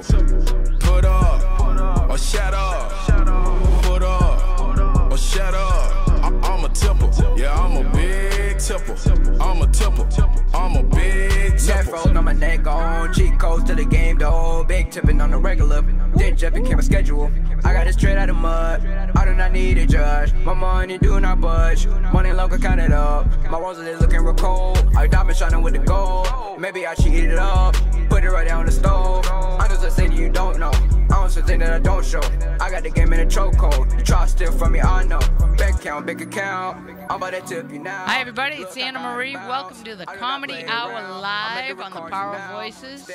temple. Put up or shut up. Put up or shut up. I'm a temple. Yeah, I'm a big temple. I'm a temple. I'm a big temple. Neck on my neck on, cheat codes to the game though. Big tipping on the regular. Did Jeff became a schedule. I got it straight out of mud. I do not need a judge. My money do not budge. Money local counted up. My walls are looking real cold. I diamond shining with the gold. Maybe I cheated it up. Put it right down the stove. I'm just a thing you don't know. I'm something that I don't show. I got the game in a chokehold. You try to steal from me, I know. Bank account, big account. I'm about to tip you now. Hi, everybody. It's Anna Marie. Welcome to the Comedy Hour Live on the Power of Voices.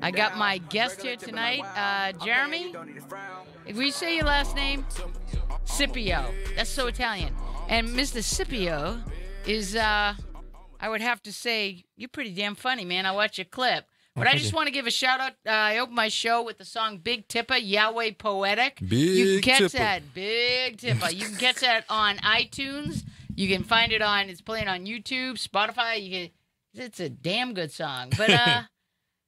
I got my guest here tonight, Jeremy. If we say your last name, Scipio. That's so Italian. And Mr. Scipio is, I would have to say, you're pretty damn funny, man. I watched your clip. But I just want to give a shout out. I opened my show with the song Big Tipper, Yahweh Poetic. You can catch that, Big Tipper. You can catch that on iTunes. You can find it on, it's playing on YouTube, Spotify. It's a damn good song. But,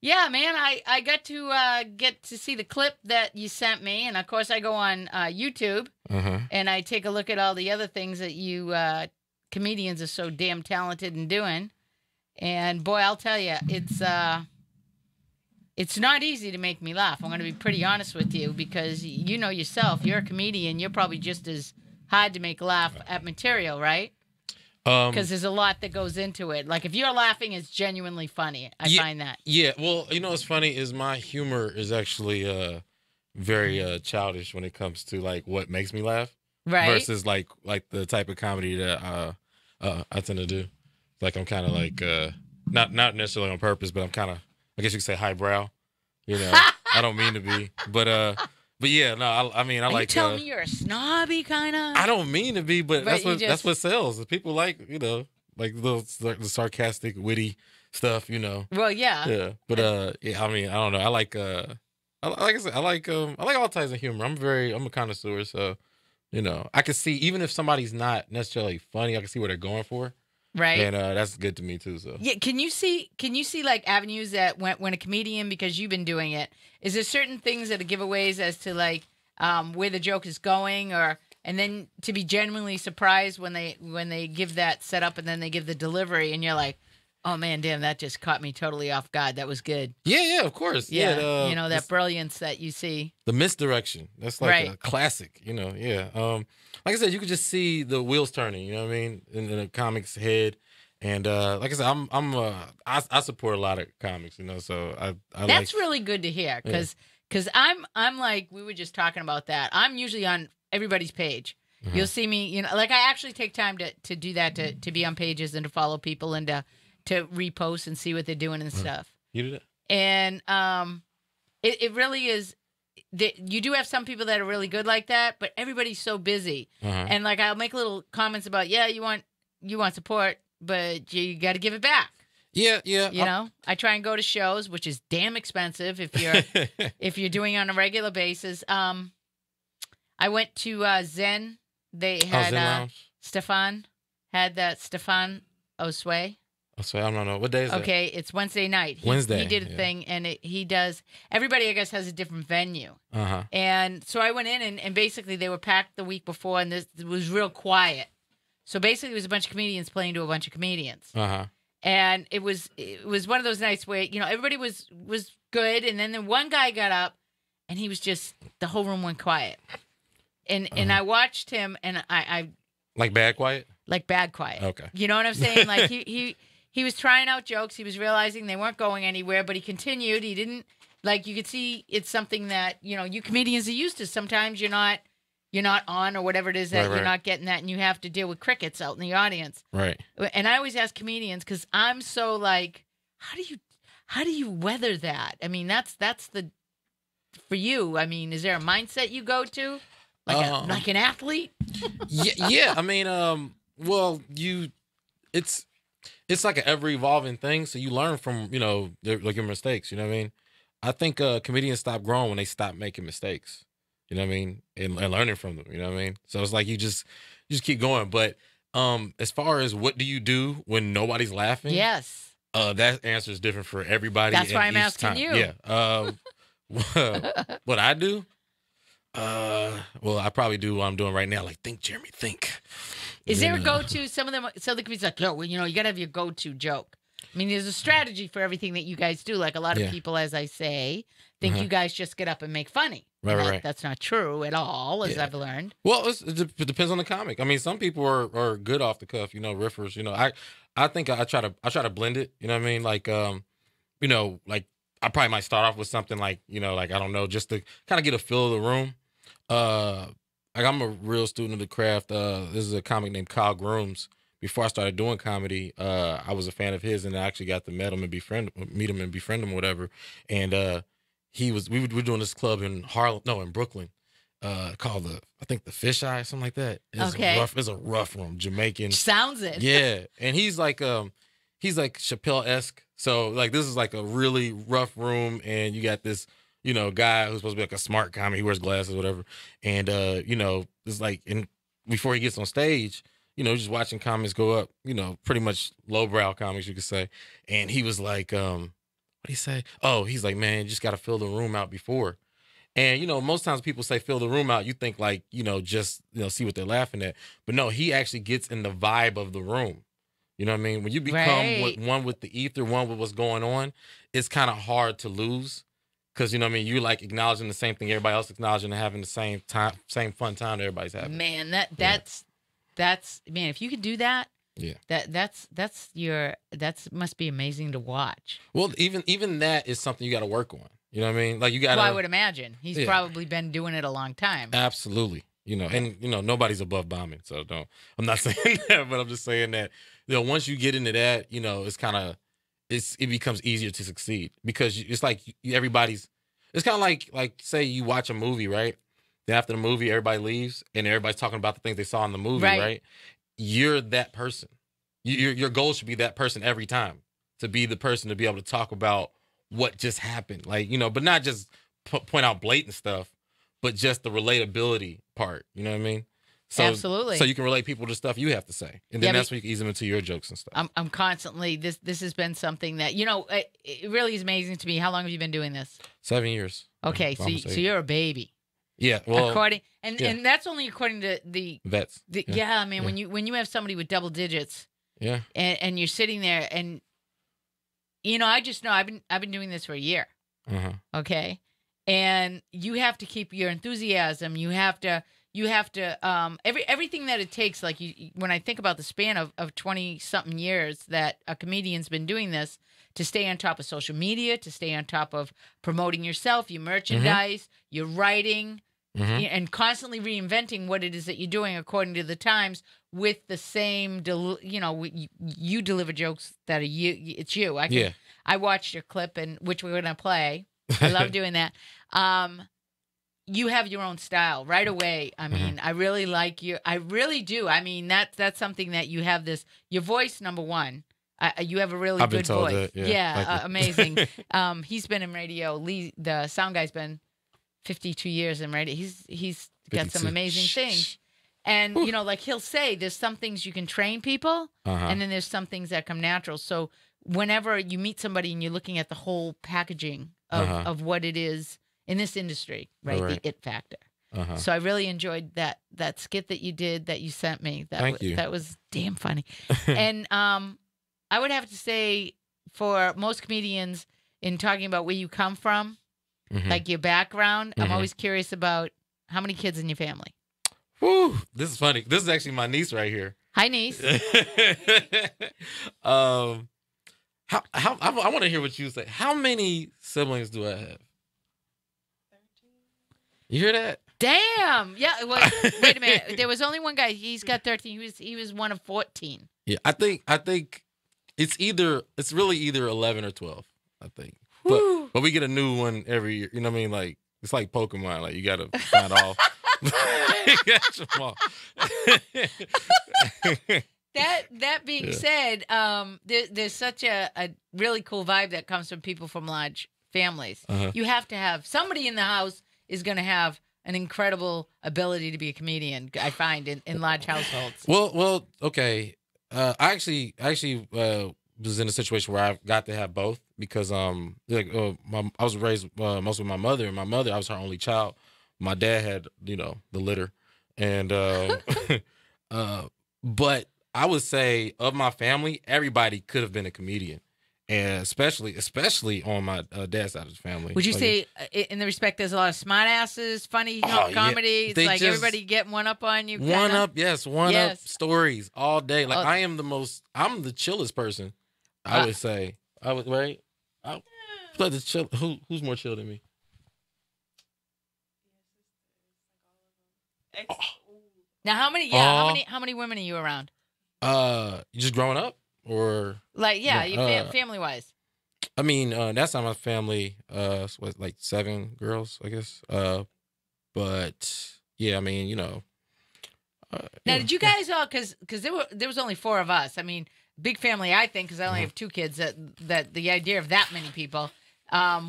yeah, man, I got to see the clip that you sent me. And, of course, I go on YouTube. And I take a look at all the other things that you comedians are so damn talented in doing. And, boy, I'll tell you, it's not easy to make me laugh. I'm going to be pretty honest with you because you know yourself, you're a comedian. You're probably just as hard to make laugh at material, right? Because there's a lot that goes into it. Like if you're laughing, it's genuinely funny. I find that. Yeah. Well, you know what's funny is my humor is actually very childish when it comes to like what makes me laugh, right? Versus like the type of comedy that I tend to do. Like I'm kind of like not necessarily on purpose, but I'm kind of. I guess you could say highbrow, you know. I don't mean to be, but yeah, no. I mean, I like. You telling me you're a snobby kind of? I don't mean to be, but that's what sells. People like, you know, like the sarcastic, witty stuff, you know. Well, yeah. Yeah, but yeah. I mean, I don't know. I like like I said, I like all types of humor. I'm a connoisseur, so you know, I can see even if somebody's not necessarily funny, I can see what they're going for. Right. And that's good to me too. So yeah, can you see like avenues that when a comedian, because you've been doing it, is there certain things that are giveaways as to like where the joke is going, and then to be genuinely surprised when they give that setup and then they give the delivery and you're like, oh man, damn, that just caught me totally off guard. That was good. Yeah, of course. Yeah, you know that brilliance that you see. The misdirection. That's like a classic. You know. Yeah. Like I said, you could just see the wheels turning. You know what I mean? In the comics head, and like I said, I support a lot of comics. You know, so I that's really good to hear because I'm like we were just talking about that. I'm usually on everybody's page. Mm-hmm. You'll see me. You know, like I actually take time to do that to be on pages and to follow people and to repost and see what they're doing and stuff. You do that? And it really is. You do have some people that are really good like that, but everybody's so busy. And like I'll make little comments about, yeah, you want support, but you got to give it back. Yeah. You know, I try and go to shows, which is damn expensive if you're doing it on a regular basis. I went to Zen. They had Stefan had that Stefan Osway. So I don't know. What day is that? Okay, it's Wednesday night. Wednesday. He did a thing, and he does. Everybody, I guess, has a different venue. And so I went in, and basically they were packed the week before, and it was real quiet. So basically, it was a bunch of comedians playing to a bunch of comedians. And it was one of those nights where you know everybody was good, and then the one guy got up, and he was just the whole room went quiet. And I watched him, and I like bad quiet. Like bad quiet. Okay. You know what I'm saying? Like he was trying out jokes. He was realizing they weren't going anywhere, but he continued. He didn't, like, you could see it's something that, you know, you comedians are used to. Sometimes you're not on or whatever it is that you're not getting that, and you have to deal with crickets out in the audience. Right. And I always ask comedians, because I'm so like, how do you weather that? I mean, that's the, for you, I mean, is there a mindset you go to? Like an athlete? Yeah. I mean, well, it's like an ever evolving thing. So you learn from, you know, like your mistakes. You know what I mean? I think comedians stop growing when they stop making mistakes. You know what I mean? And learning from them. You know what I mean? So it's like you just keep going. But as far as what do you do when nobody's laughing? Yes. That answer is different for everybody. That's why I'm asking you. Yeah. What I do? Well, I probably do what I'm doing right now. Like, think, Jeremy, think. Is You there a know. go-to? Some of them, some of the comedians like, yo, well, you know, you gotta have your go-to joke. I mean, there's a strategy for everything that you guys do. Like a lot of Yeah. people, as I say, think you guys just get up and make funny. Right, And right, right. That's not true at all, as Yeah. I've learned. Well, it depends on the comic. I mean, some people are good off the cuff, riffers. I think I try to blend it. You know what I mean? Like like I probably might start off with something like like I don't know, just to kind of get a feel of the room. Like I'm a real student of the craft. This is a comic named Kyle Grooms. Before I started doing comedy, I was a fan of his, and I actually got to meet him and befriend him, whatever. And we were doing this club in in Brooklyn, called the Fish Eye, something like that. Okay. It's a rough room, Jamaican. Sounds it. Yeah, and he's like Chappelle-esque. So like this is like a really rough room, and you got this guy who's supposed to be like a smart comic. He wears glasses, whatever. And it's like, and before he gets on stage, just watching comics go up, pretty much lowbrow comics, you could say. And he was like, what'd he say? Oh, he's like, man, you just got to fill the room out before. And, most times people say fill the room out, you think like, just, see what they're laughing at. But no, he actually gets in the vibe of the room. You know what I mean? When you become Right. one with the ether, one with what's going on, it's kind of hard to lose. Because, you know what I mean? You're like acknowledging the same thing everybody else acknowledging and having the same fun time that everybody's having. Man, that's man. If you could do that, Yeah. that must be amazing to watch. Well, even that is something you got to work on. You know what I mean? Like you got to. Well, I would imagine he's Yeah. probably been doing it a long time. Absolutely. And nobody's above bombing. So I'm not saying that, but I'm just saying that, once you get into that, it becomes easier to succeed because it's like it's kind of like say you watch a movie, right? Then after the movie, everybody leaves and everybody's talking about the things they saw in the movie, right? You're that person. Your goal should be that person every time, to be the person to be able to talk about what just happened. Like, but not just point out blatant stuff, but just the relatability part. You know what I mean? So, Absolutely. So you can relate people to stuff you have to say. And then Yeah, that's when you can ease them into your jokes and stuff. I'm constantly this has been something that it really is amazing to me. How long have you been doing this? 7 years. Okay, so you're a baby. Yeah. Well, According yeah. and that's only according to the vets. yeah. I mean, when you have somebody with double digits Yeah. and you're sitting there and I just know I've been doing this for a year. Uh-huh. Okay, and you have to keep your enthusiasm. You have to everything that it takes. Like when I think about the span of 20-something years that a comedian's been doing this, to stay on top of social media, to stay on top of promoting yourself, your merchandise, your writing, and constantly reinventing what it is that you're doing according to the times with the same, you deliver jokes that are it's you. I watched your clip, which we're going to play. I love doing that. You have your own style right away. I mean, I really like you. I really do. I mean, that's something that you have your voice, number one. You have a really I've been good told voice. that, yeah. Amazing. He's been in radio. Lee, the sound guy's been 52 years in radio. He's got some 52. amazing things. And, like he'll say, there's some things you can train people, and then there's some things that come natural. So whenever you meet somebody and you're looking at the whole packaging of what it is in this industry, right? Right. The it factor. So I really enjoyed that skit that you did, that you sent me. Thank you. That was damn funny. And I would have to say, for most comedians, in talking about where you come from, like your background, I'm always curious about how many kids in your family. Whew, this is funny. This is actually my niece right here. Hi, niece. I want to hear what you say. How many siblings do I have? 13. You hear that? Damn. Yeah. Well, wait a minute. There was only one guy. He's got 13. He was one of 14. Yeah, I think it's really either 11 or 12. I think, but we get a new one every year. You know what I mean? Like it's like Pokemon. Like you got to find all. Catch 'em all. That being said, there's such a really cool vibe that comes from people from large families. You have to have somebody in the house is going to have an incredible ability to be a comedian. I find in large households. Well, okay. I actually was in a situation where I got to have both. because I was raised most with my mother, and my mother, I was her only child. My dad had the litter, and but I would say of my family, everybody could have been a comedian, and especially on my dad's side of the family. Would you say, in the respect, there's a lot of smart asses, funny comedy? It's like everybody getting one up on you. One up stories all day. Like I'm the chillest person. I would say. Right? But the chill. Who's more chill than me? Now, how many women are you around? Just growing up, or family wise. I mean, that's not my family. Like 7 girls, I guess. But yeah, I mean, now, did you guys all? Because there was only 4 of us. I mean, big family, I think, because I only have 2 kids. That the idea of that many people.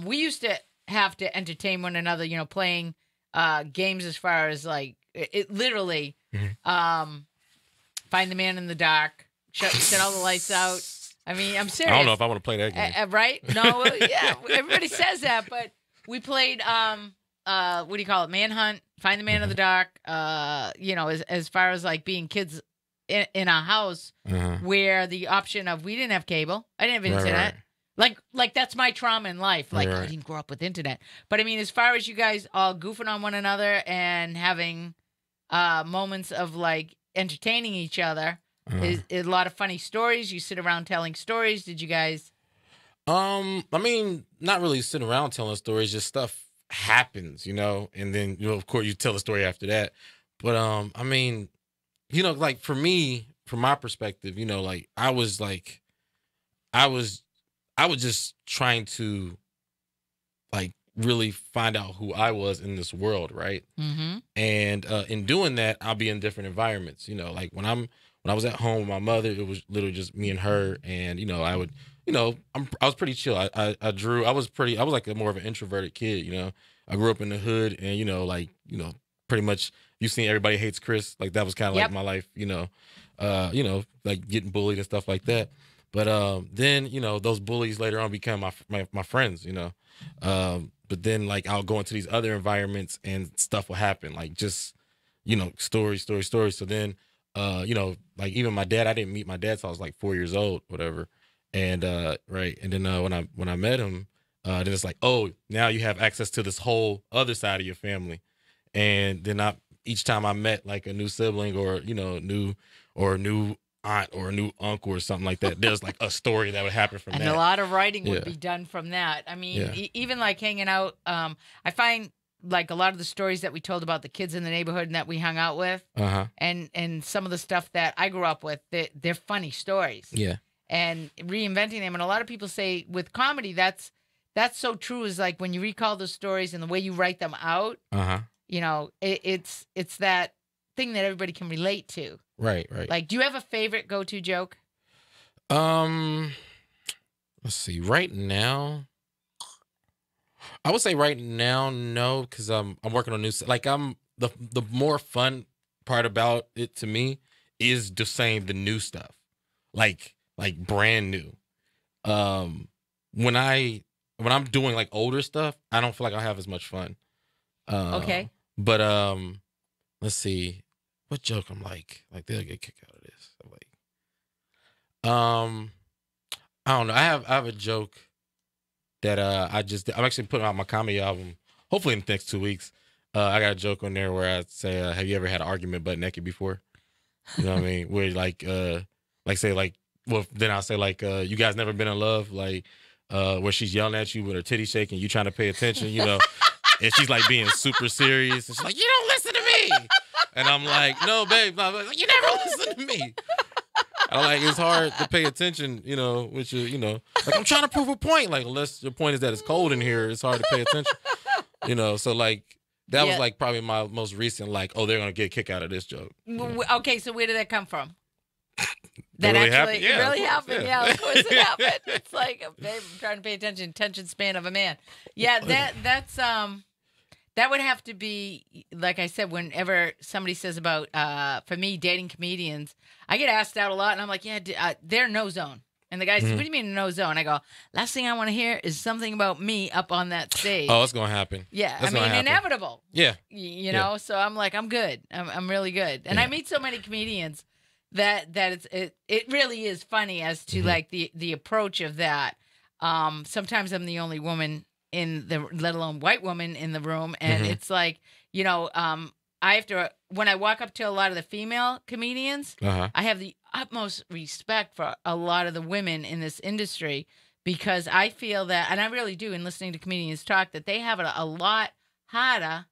We used to have to entertain one another. Playing games as far as like it literally. Find the man in the dark. Shut all the lights out. I mean, I'm serious. I don't know if I want to play that game. Right? No, yeah. Everybody says that, but we played what do you call it? Manhunt. Find the man in the dark. As far as like being kids in a house where the option of we didn't have cable. I didn't have internet. Right. Like that's my trauma in life. Like I didn't grow up with internet. But I mean, as far as you guys all goofing on one another and having moments of like entertaining each other, is a lot of funny stories. You sit around telling stories. Did you guys? I mean, not really sitting around telling stories. Just stuff happens, and then of course you tell the story after that. But I mean, like for me, from my perspective, like I was just trying to like really find out who I was in this world, right? Mm-hmm. And in doing that, I'll be in different environments. Like when I was at home with my mother, it was literally just me and her, and I would, I was pretty chill. I drew. I was like more of an introverted kid. I grew up in the hood, and pretty much you've seen Everybody Hates Chris. Like that was kind of like my life. Like getting bullied and stuff like that. But then those bullies later on became my friends. But then like I'll go into these other environments and stuff will happen, like just story. So then like even my dad, I didn't meet my dad till I was like 4 years old, whatever. And right, and then when I met him, then it's like, oh, now you have access to this whole other side of your family. And then each time I met like a new sibling or new aunt or a new uncle or something like that, there's like a story that would happen from that. And a lot of writing would be done from that. I mean, even like hanging out, I find like a lot of the stories that we told about the kids in the neighborhood and that we hung out with, and some of the stuff that I grew up with, they're funny stories. Yeah. And reinventing them. And a lot of people say with comedy, that's so true, is like when you recall those stories and the way you write them out, it's that thing that everybody can relate to. Right. Like, do you have a favorite go-to joke? Let's see. Right now, I would say right now, no, because I'm working on new. Like the more fun part about it to me is just saying the new stuff, like brand new. When I'm doing like older stuff, I don't feel like I have as much fun. Okay. But let's see. What joke I'm like they'll get kicked out of this. I don't know. I have a joke that I'm actually putting out my comedy album hopefully in the next 2 weeks. I got a joke on there where I say, have you ever had an argument butt naked before? You know what I mean? Where then I'll say like, you guys never been in love, like where she's yelling at you with her titty shaking, you trying to pay attention, and she's like being super serious, and she's like, you don't listen to me. And I'm like, no, babe, no. Like, you never listen to me. I'm like, it's hard to pay attention, with your, like I'm trying to prove a point. Like, unless your point is that it's cold in here, it's hard to pay attention. So like that was like probably my most recent, like, oh, they're gonna get a kick out of this joke. Okay, so where did that come from? That really happened? It really happened. Yeah, of course it happened. It's like, babe, I'm trying to pay attention span of a man. Yeah, that's that would have to be, like I said, whenever somebody says about, for me, dating comedians, I get asked out a lot, and I'm like, yeah, they're no zone. And the guy said, what do you mean no zone? I go, last thing I want to hear is something about me up on that stage. Oh, it's gonna happen. Yeah, That's I mean, gonna happen. inevitable. Yeah. You know, so I'm like, I'm good. I'm really good. And I meet so many comedians that it really is funny as to like the approach of that. Sometimes I'm the only woman in the, let alone white woman in the room, and it's like, you know, I have to, when I walk up to a lot of the female comedians, I have the utmost respect for a lot of the women in this industry, because I feel that, and I really do in listening to comedians talk, that they have it a lot harder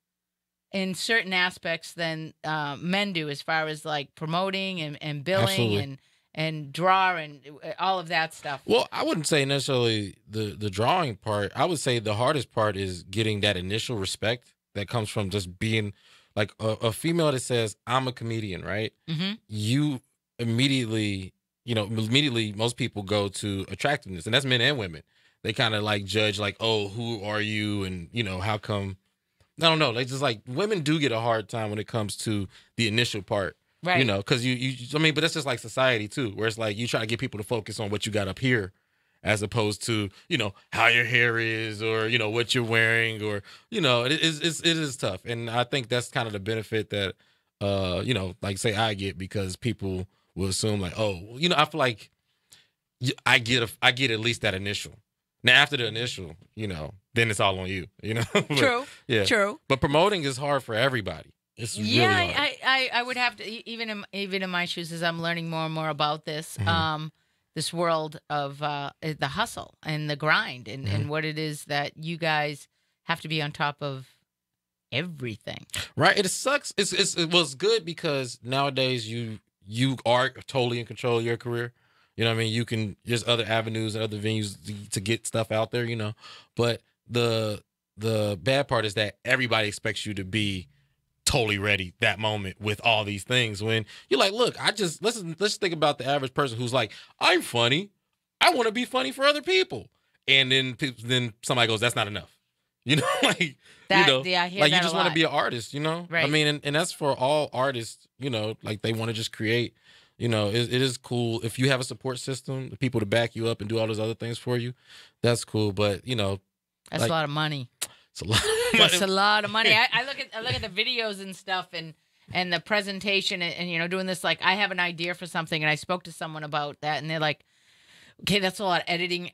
in certain aspects than men do, as far as like promoting and billing and draw and all of that stuff. Well, I wouldn't say necessarily the drawing part. I would say the hardest part is getting that initial respect that comes from just being like a female that says, I'm a comedian, right? You immediately, most people go to attractiveness, and that's men and women. They kind of like judge like, oh, who are you? And, how come? I don't know. They just like, women do get a hard time when it comes to the initial part. Right. Because but that's just like society too, where it's like you try to get people to focus on what you got up here as opposed to, how your hair is or, what you're wearing or, it is tough. And I think that's kind of the benefit that, like say I get, because people will assume like, oh, I feel like I get at least that initial. Now, after the initial, then it's all on you, But, True. Yeah. True. But promoting is hard for everybody. It's really hard. I would have to, even in my shoes, as I'm learning more and more about this, this world of the hustle and the grind and what it is that you guys have to be on top of everything. Right. It sucks. It was good because nowadays you are totally in control of your career. You know what I mean? You can, there's other avenues and other venues to get stuff out there, But the bad part is that everybody expects you to be totally ready that moment with all these things, when you're like, look, let's think about the average person who's like, I'm funny. I want to be funny for other people. And then somebody goes, that's not enough. Like, I hear like that you just want to be an artist, Right. I mean, and that's for all artists, like they want to just create, it is cool. If you have a support system, the people to back you up and do all those other things for you, that's cool. But, that's like, a lot of money. It's a lot of money. That's a lot of money. I look at the videos and stuff and the presentation and doing this, like I have an idea for something and I spoke to someone about that and they're like, okay, that's a lot of editing.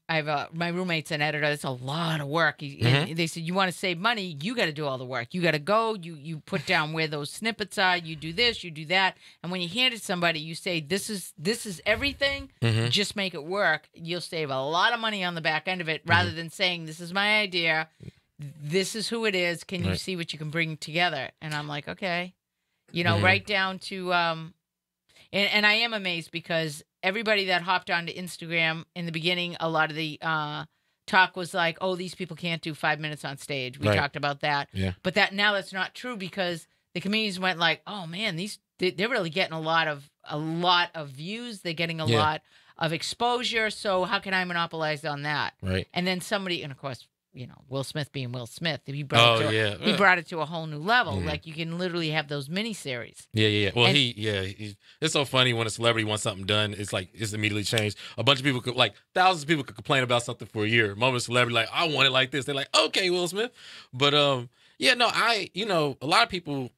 I have my roommate's an editor. That's a lot of work. And they said, you want to save money, you got to do all the work. You got to go, you put down where those snippets are, you do this, you do that. And when you hand it to somebody, you say, this is everything, just make it work. You'll save a lot of money on the back end of it, rather than saying, this is my idea, this is who it is, can you see what you can bring together? And I'm like, okay. Right down to, and I am amazed because everybody that hopped onto Instagram in the beginning, a lot of the talk was like, oh, these people can't do 5 minutes on stage. We talked about that. Yeah. But now that's not true, because the comedians went like, oh man, they're really getting a lot of views. They're getting a lot of exposure. So how can I monopolize on that? Right. And then somebody, and of course, Will Smith being Will Smith, he brought it to a whole new level. Like you can literally have those miniseries. Yeah. Well, it's so funny when a celebrity wants something done. It's like it's immediately changed. A bunch of people thousands of people could complain about something for a year. Moment of celebrity, like I want it like this. They're like, okay, Will Smith. But a lot of people,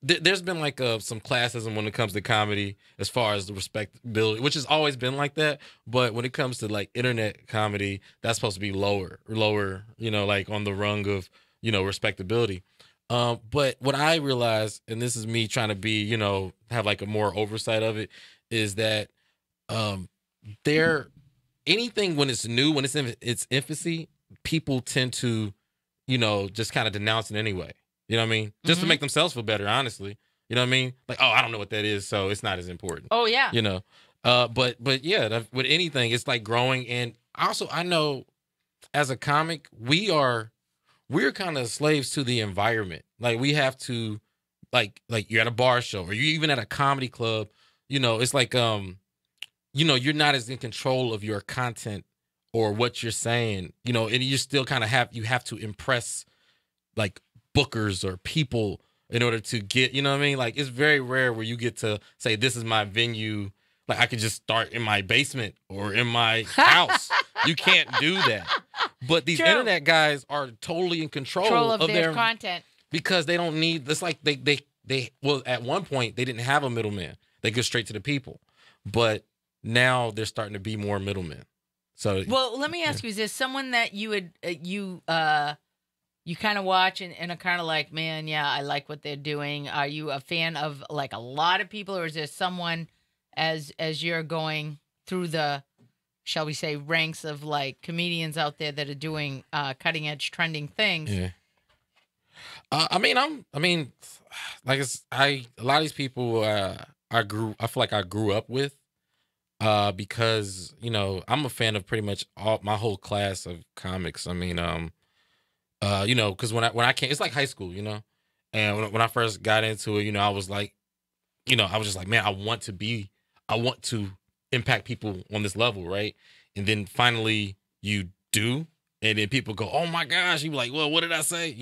there's been like some classism when it comes to comedy as far as the respectability, which has always been like that. But when it comes to like internet comedy, that's supposed to be lower, like on the rung of, respectability. But what I realized, and this is me trying to be, have like a more oversight of it, is that anything when it's new, when it's in its infancy, people tend to, just kind of denounce it anyway. You know what I mean? Just to make themselves feel better, honestly. You know what I mean? Like, oh, I don't know what that is, so it's not as important. Oh, yeah. But yeah, with anything, it's like growing. And also, I know as a comic, we're kind of slaves to the environment. Like, we have to, like you're at a bar show or you're even at a comedy club, it's like, you're not as in control of your content or what you're saying, and you still kind of have to impress, like, bookers or people in order to get, Like, it's very rare where you get to say, this is my venue, Like I could just start in my basement or in my house. You can't do that. But these True. internet guys are totally in control of their content. because they don't need. It's like they well at one point they didn't have a middleman. They go straight to the people, but now they're starting to be more middlemen. So Well, let me ask you: is there someone that you would you kind of watch and are kind of like, man, yeah, I like what they're doing? Are you a fan of like a lot of people, or is there someone as you're going through the, shall we say, ranks of like comedians out there that are doing cutting edge, trending things? yeah. I mean, like a lot of these people I feel like I grew up with because I'm a fan of pretty much my whole class of comics. I mean, because when I came, it's like high school, and when I first got into it, I was like, I was just like, man, I want to impact people on this level, right? And then finally you do, and then people go, oh my gosh, you be like, well, what did I say,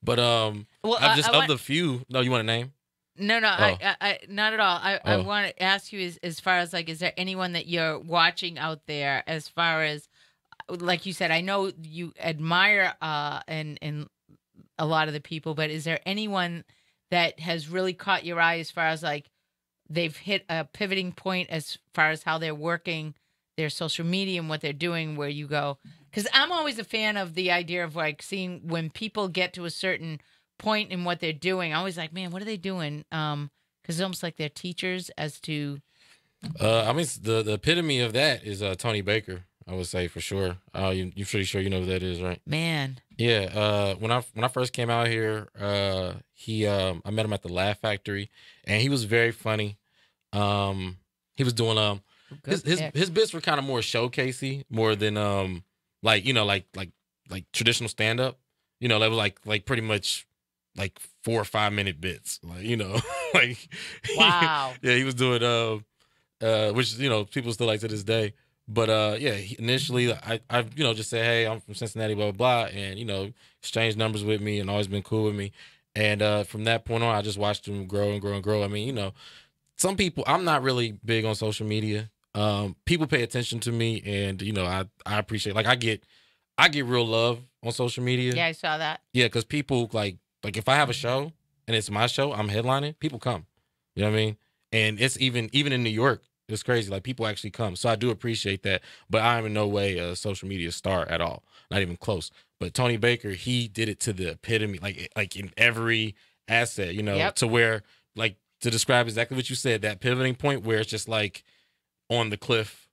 But Well, I'm just of the few. No, you want a name? No, Oh. I not at all. I Oh. want to ask you as far as like, is there anyone that you're watching out there as far as, like you said, I know you admire and a lot of the people, but is there anyone that has really caught your eye as far as like they've hit a pivoting point as far as how they're working their social media and what they're doing, where you go? Because I'm always a fan of the idea of like seeing when people get to a certain point in what they're doing. I'm always like, man, what are they doing? Because it's almost like they're teachers as to. I mean, the epitome of that is Tony Baker. I would say for sure. You're pretty sure you know who that is, right? Man. Yeah. When I first came out here, I met him at the Laugh Factory, and he was very funny. He was doing his bits were kind of more showcasey, more than like traditional stand up. That was like pretty much like 4 or 5 minute bits, like like Wow. yeah, he was doing which people still like to this day. But yeah, initially I just said, hey, I'm from Cincinnati, blah blah blah, and exchanged numbers with me and always been cool with me. And from that point on, I just watched him grow and grow and grow. I mean, some people, I'm not really big on social media. People pay attention to me, and I appreciate, like I get real love on social media. Yeah, I saw that. Yeah, because people like if I have a show and it's my show, I'm headlining, people come. You know what I mean? And it's even in New York, it's crazy. Like people actually come. So I do appreciate that. But I am in no way a social media star at all. Not even close. But Tony Baker, he did it to the epitome, like in every asset, Yep. to where, like, to describe exactly what you said, that pivoting point where it's just like on the cliff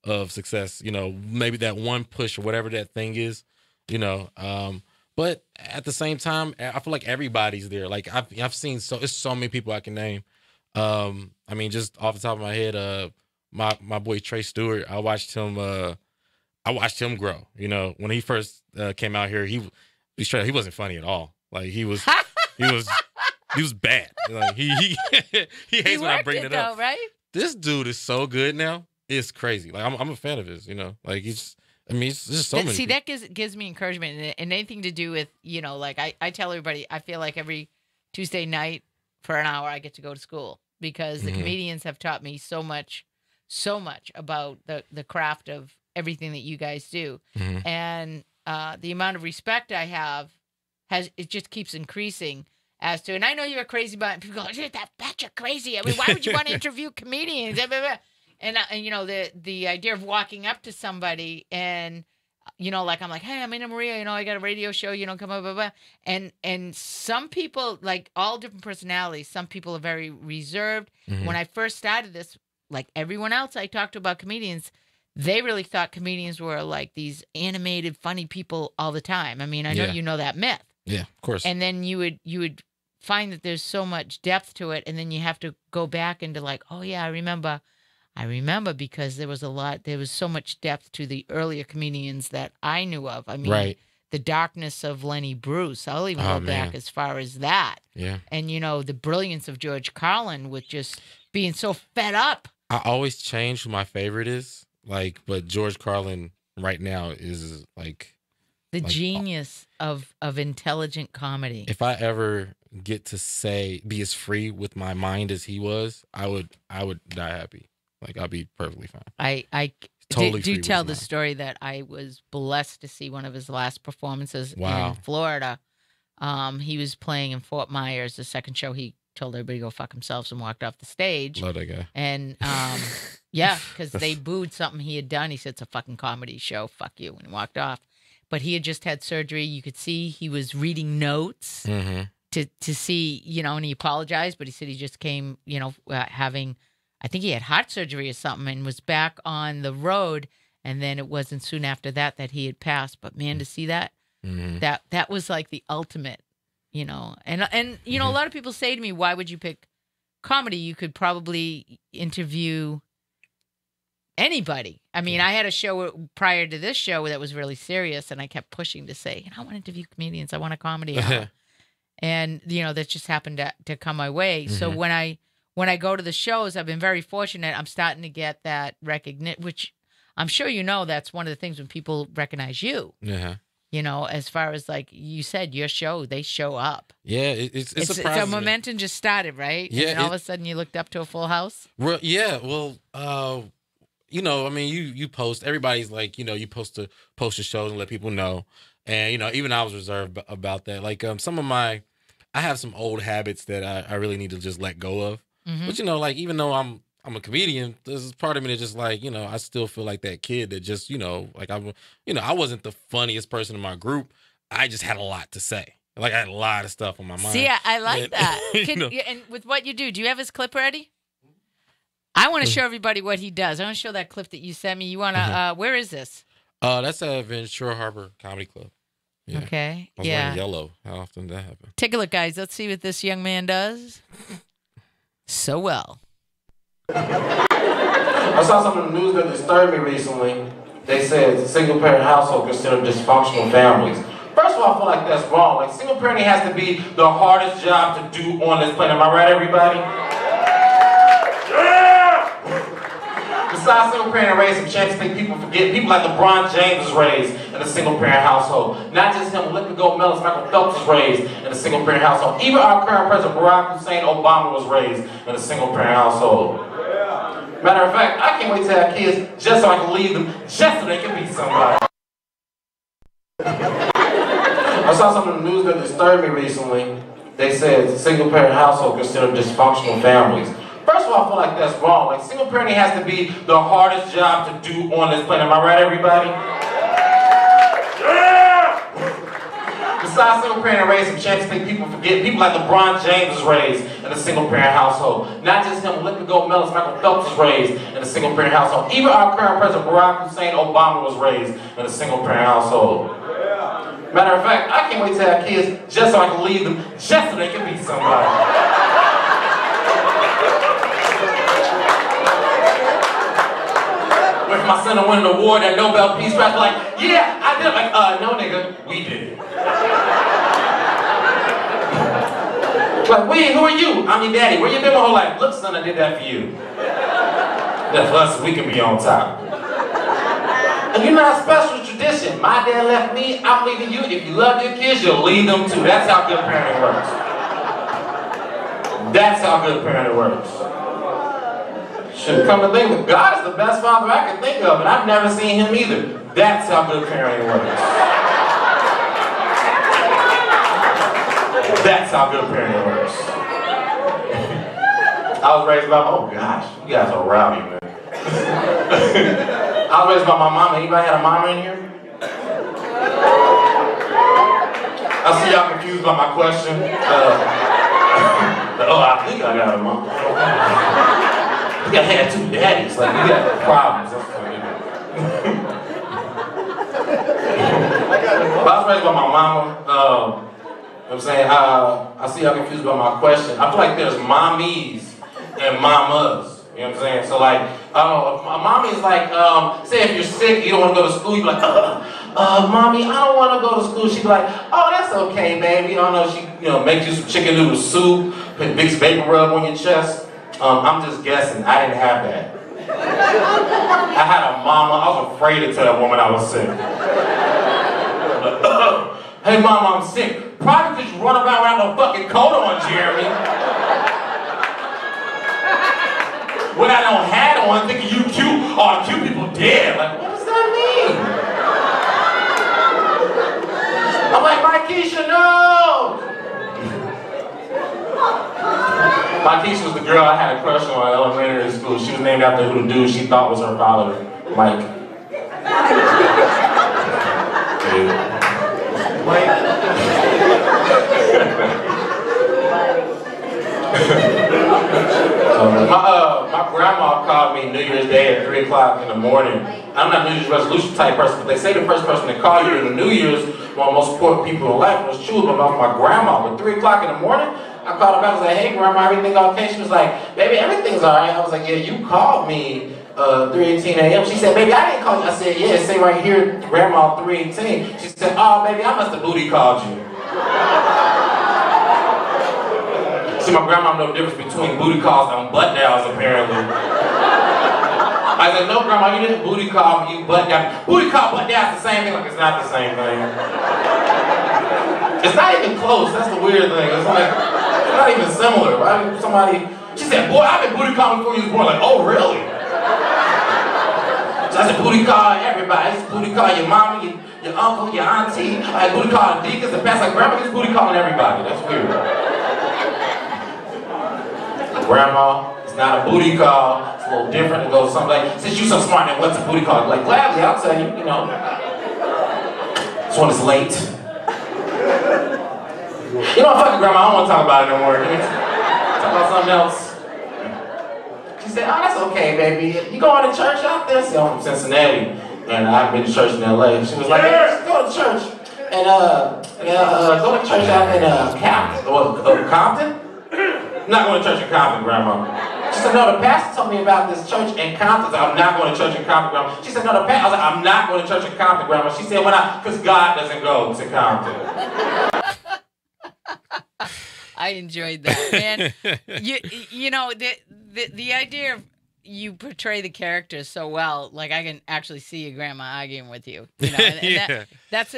of success, maybe that one push or whatever that thing is, but at the same time, I feel like everybody's there. Like I've seen it's so many people I can name. I mean, just off the top of my head, my boy Trey Stewart, I watched him grow. When he first came out here, he wasn't funny at all. Like he was bad. Like he hates when I bring it up. Though, right? This dude is so good now. It's crazy. Like I'm a fan of his. Like it's just so many. See, people. that gives me encouragement, and anything to do with like I tell everybody, I feel like every Tuesday night for an hour I get to go to school because the comedians have taught me so much about the craft of everything that you guys do, and the amount of respect I have it just keeps increasing. As to, and I know you're crazy about it. People go, that's crazy. I mean, why would you want to interview comedians? And the idea of walking up to somebody and like I'm like, hey, I'm Anna Maria. I got a radio show. Come up, blah, blah. And some people, like all different personalities. Some people are very reserved. When I first started this, like everyone else I talked to about comedians, they really thought comedians were like these animated, funny people all the time. I mean, I know you know that myth. Yeah, of course. And then you would find that there's so much depth to it, and then you have to go back into like, oh yeah, I remember because there was so much depth to the earlier comedians that I knew of. I mean, right. The darkness of Lenny Bruce. I'll even go back as far as that. Yeah. And the brilliance of George Carlin with just being so fed up. I always change who my favorite is. But George Carlin right now is like the genius of intelligent comedy. If I ever get to be as free with my mind as he was, I would die happy. Like, I'll be perfectly fine. I Totally free do with tell his the mind. story that I was blessed to see one of his last performances Wow. in Florida. He was playing in Fort Myers. The second show, he told everybody to go fuck themselves and walked off the stage. Love that guy. And yeah, because they booed something he had done. He said, it's a fucking comedy show. Fuck you. And walked off. But he had just had surgery. You could see he was reading notes Mm-hmm. to see, you know, and he apologized. But he said he just came, you know, having, I think he had heart surgery or something and was back on the road. And then it wasn't soon after that he had passed. But man, to see that, Mm-hmm. that was like the ultimate, you know. And you know, a lot of people say to me, why would you pick comedy? You could probably interview anybody. I mean, I had a show prior to this show that was really serious, and I kept pushing to say, you know, I want to interview comedians. I want a comedy hour. And, you know, that just happened to come my way. So when I go to the shows, I've been very fortunate. I'm starting to get that recognition, which I'm sure you know that's one of the things when people recognize you. Yeah. You know, as far as like you said, your show, they show up. Yeah, it So surprises me. momentum just started, right? Yeah, And then all of a sudden you looked up to a full house. Well, yeah, well, you know, I mean, you post. Everybody's like, you know, you post your shows and let people know. And you know, even I was reserved about that. Like, some of I have some old habits that I really need to just let go of. Mm-hmm. But you know, like even though I'm a comedian, there's part of me that just like, you know, I still feel like that kid that just, you know, like I wasn't the funniest person in my group. I just had a lot to say. Like I had a lot of stuff on my mind. See, I like that. You know. And with what you do you have his clip ready? I want to show everybody what he does. I want to show that clip that you sent me. You want to, where is this? That's at Ventura Harbor Comedy Club. Yeah. Okay. I was wearing yellow. How often did that happen? Take a look, guys. Let's see what this young man does. So well. I saw something in the news that disturbed me recently. They said single-parent household considered dysfunctional families. First of all, I feel like that's wrong. Like, single parenting has to be the hardest job to do on this planet. Am I right, everybody? Yeah! Besides single parenting raised some Champions League, people forget. People like LeBron James was raised in a single-parent household. Not just him. Olympic gold medalist Michael Phelps was raised in a single-parent household. Even our current president, Barack Hussein Obama, was raised in a single-parent household. Matter of fact, I can't wait to have kids just so I can leave them, just so they can be somebody. I saw something in the news that disturbed me recently. They said single-parent household considered dysfunctional families. First of all, I feel like that's wrong. Like, single parenting has to be the hardest job to do on this planet. Am I right, everybody? Besides single parenting raised some Champions League, people forget. People like LeBron James was raised in a single parent household. Not just him. Olympic gold medalist Michael Phelps was raised in a single parent household. Even our current president Barack Hussein Obama was raised in a single parent household. Matter of fact, I can't wait to have kids just so I can leave them, just so they can be somebody. When my son won an award at Nobel Peace Prize, like, yeah, I did it. Like, no nigga, we did it. Like, wait, who are you? I'm your daddy. Where you been my whole life? Look, son, I did that for you. That's for us, we can be on top. And you know, a special tradition. My dad left me, I'm leaving you. If you love your kids, you'll leave them too. That's how good parenting works. That's how good parenting works. Should come to think of it, God is the best father I can think of, and I've never seen him either. That's how good parenting works. That's how good parenting works. I was raised by, oh gosh, you guys are rowdy, man. I was raised by my mama. Anybody had a mama in here? I see y'all confused by my question. Oh, I think I got a mama. We got had two daddies. Like, we got problems. That's what we do. But I was raised by my mama. You know what I'm saying? I see y'all confused by my question. I feel like there's mommies and mamas. You know what I'm saying? So like, my mommy is like, say if you're sick, you don't want to go to school, you be like, mommy, I don't want to go to school. She'd be like, oh, that's okay, baby. I don't know, she, you know, makes you some chicken noodle soup, put Vicks Vapor Rub on your chest. I'm just guessing, I didn't have that. I had a mama, I was afraid to tell that woman I was sick. Hey mama, I'm sick. Probably because you run around without no fucking coat on, Jeremy. when I don't have on, thinking you cute, all cute people dead. Like, what does that mean? I'm like, Markeisha, no! Markeisha was the girl I had a crush on in elementary school. She was named after who the dude she thought was her father, Mike. My grandma called me New Year's Day at 3 o'clock in the morning. I'm not a New Year's resolution type person, but they say the first person that called you in the New Year's, one of the most important people in life, was true, but my grandma. At 3 o'clock in the morning, I called her back. I was like, hey, grandma, everything okay? She was like, baby, everything's all right. I was like, yeah, you called me 3:18 a.m. She said, baby, I didn't call you. I said, yeah, say right here, grandma, 3:18. She said, oh, baby, I must have booty called you. See, my grandma know the difference between booty calls and butt downs, apparently. I said, no, grandma, you didn't booty call me, you butt down. Booty call, butt down, it's the same thing. Like, it's not the same thing. It's not even close. That's the weird thing. It's like, it's not even similar, right? Somebody, she said, boy, I've been booty calling before you was born. Like, oh, really? So I said, booty call everybody. I used to booty call your mama, your uncle, your auntie. I booty call the deacons, the past. Like, grandma just booty calling everybody. That's weird. Grandma, it's not a booty call. It's a little different. It goes something like, since you're so smart, then what's a booty call? Like, gladly, I'll tell you, you know. This one is late. You know, fucking grandma, I don't want to talk about it no more. Talk about something else. She said, oh, that's okay, baby. You going to church out there? See, I'm from Cincinnati, and I've been to church in LA. She was like, hey, let's go to church. And go to church out in Compton? I'm not going to church in Compton, grandma. She said, no, the pastor told me about this church in Compton. I'm not going to church in Compton, grandma. She said, no, the pastor, I was like, I'm not going to church in Compton, grandma. She said, because God doesn't go to Compton. I enjoyed that, man. You know, the idea of you portray the characters so well, like I can actually see your grandma arguing with you. You know, and Yeah. that's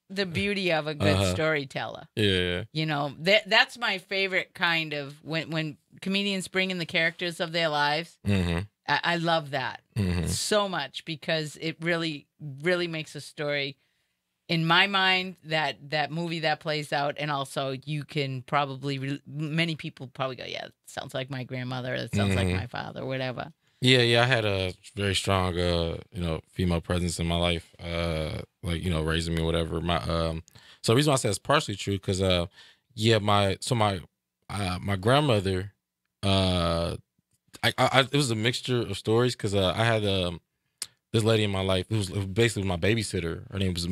the beauty of a good storyteller. Yeah. You know, that's my favorite kind of when comedians bring in the characters of their lives. Mm-hmm. I love that so much because it really, really makes a story. In my mind, that movie that plays out, and also you can probably, many people probably go, yeah, it sounds like my grandmother, it sounds like my father, whatever. Yeah, I had a very strong, female presence in my life, raising me, whatever. So the reason why I say it's partially true, because, my grandmother, it was a mixture of stories, because I had this lady in my life who was basically my babysitter. Her name was,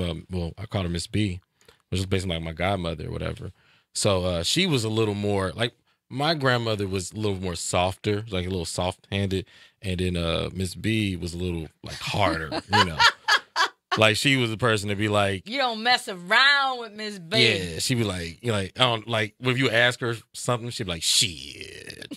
I called her Miss B, which was basically like my godmother or whatever. So she was a little more, like, my grandmother was a little more softer, like a little soft-handed, and then Miss B was a little, like, harder, you know. Like, she was the person to be like, you don't mess around with Miss B. Yeah, she'd be like, you know, like, I don't, like, if you ask her something, she'd be like, shit.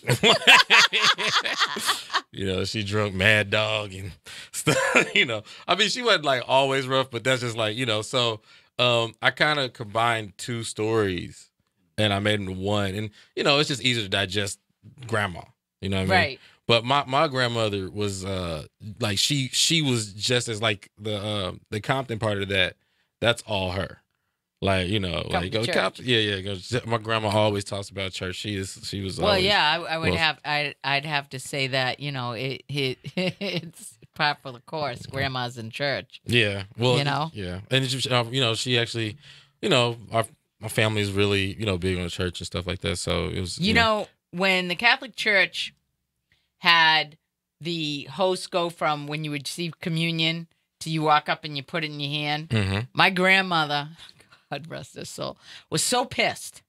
You know, she drunk Mad Dog and stuff, you know. I mean, she wasn't, like, always rough, but that's just like, you know, so I kind of combined two stories and I made them one. And, you know, it's just easier to digest grandma, you know what I mean? Right. But my grandmother was like she was just as like the Compton part of that. That's all her. Like, you know, Come like to go church. Compton. Yeah. My grandma always talks about church. She was. Well, always, yeah, I would I'd have to say that, you know, it's part for the course. Grandma's in church. Yeah. Well, you know. Yeah, and you know, she actually, you know, my family is really, you know, big on the church and stuff like that. So it was. You know, when the Catholic Church had the host go from when you would receive communion to you walk up and you put it in your hand. Mm-hmm. My grandmother, God rest her soul, was so pissed.